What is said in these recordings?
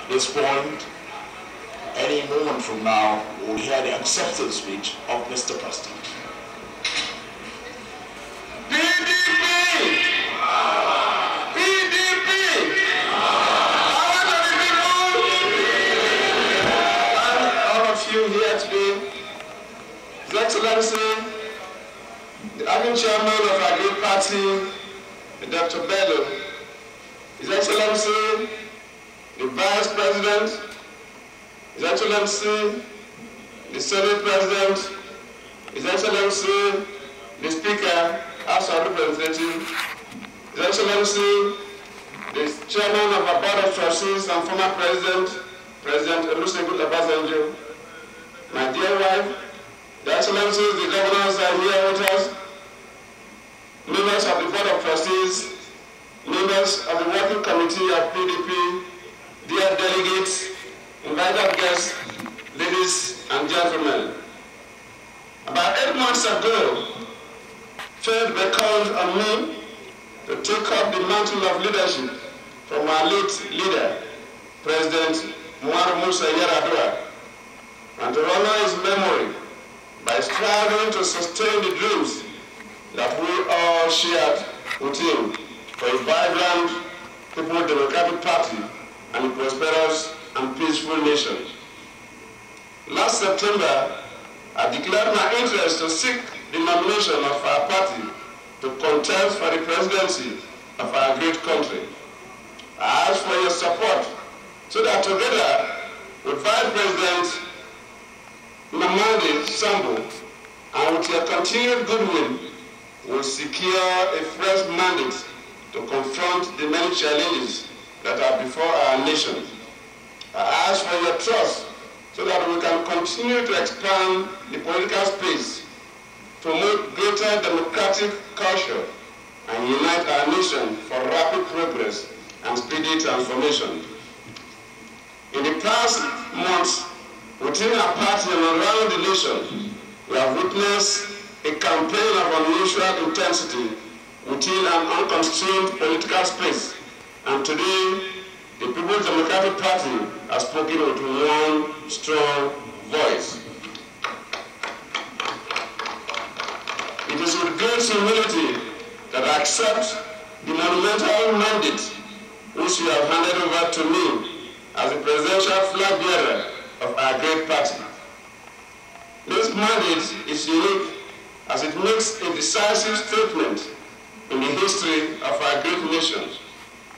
this point, any moment from now, we'll hear the acceptance speech of Mr. President. PDP! PDP! Power to the people! And all of you here today, His Excellency, the acting chairman of our great party, Dr. Bello, His Excellency, the Vice President, His Excellency, the Senate President, His Excellency, the Speaker, House of Representatives, His Excellency, the Chairman of our Board of Trustees and former President, President Olusegun Obasanjo, my dear wife, the Excellencies, the governors are here with us, members of the Board of Trustees, members of the Working Committee of PDP, dear delegates, invited guests, ladies and gentlemen. About 8 months ago, fate beckoned on me to take up the mantle of leadership from our late leader, President Umaru Musa Yar'Adua, and to honor his memory by striving to sustain the dreams that we all shared with him for a vibrant People's Democratic Party and a prosperous and peaceful nation. Last September, I declared my interest to seek the nomination of our party to contest for the presidency of our great country. I ask for your support so that together with Vice President Mamadi Sambo and with your continued goodwill, we'll secure a fresh mandate to confront the many challenges that are before our nation. I ask for your trust so that we can continue to expand the political space, promote greater democratic culture, and unite our nation for rapid progress and speedy transformation. In the past months, within our party and around the nation, we have witnessed a campaign of unusual intensity within an unconstrained political space, and today, the People's Democratic Party has spoken with one strong voice. It is with great humility that I accept the monumental mandate which you have handed over to me as the presidential flag bearer of our great party. This mandate is unique as it makes a decisive statement in the history of our great nation.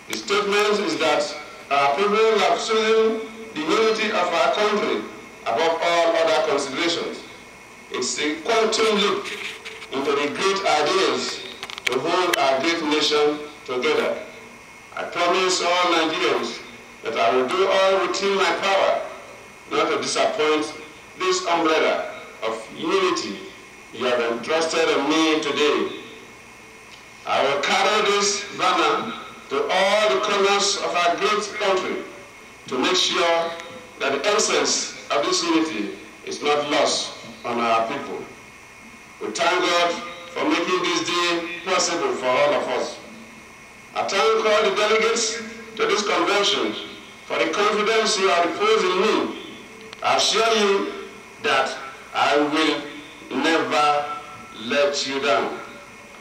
The statement is that our people have chosen the unity of our country above all other considerations. It's a quantum leap into the great ideals to hold our great nation together. I promise all Nigerians that I will do all within my power not to disappoint this umbrella of unity you have entrusted in me today. I will carry this banner to all the corners of our great country to make sure that the essence of this unity is not lost on our people. We thank God for making this day possible for all of us. I thank all the delegates to this convention for the confidence you have reposed in me. I assure you that I will never let you down.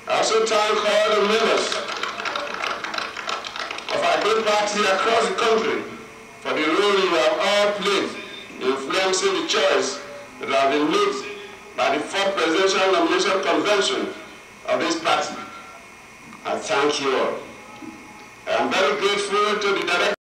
I also thank all the members of our great party across the country for the role you have all played in influencing the choice that have been made by the 4th Presidential Nomination Convention of this party. I thank you all. I am very grateful to the director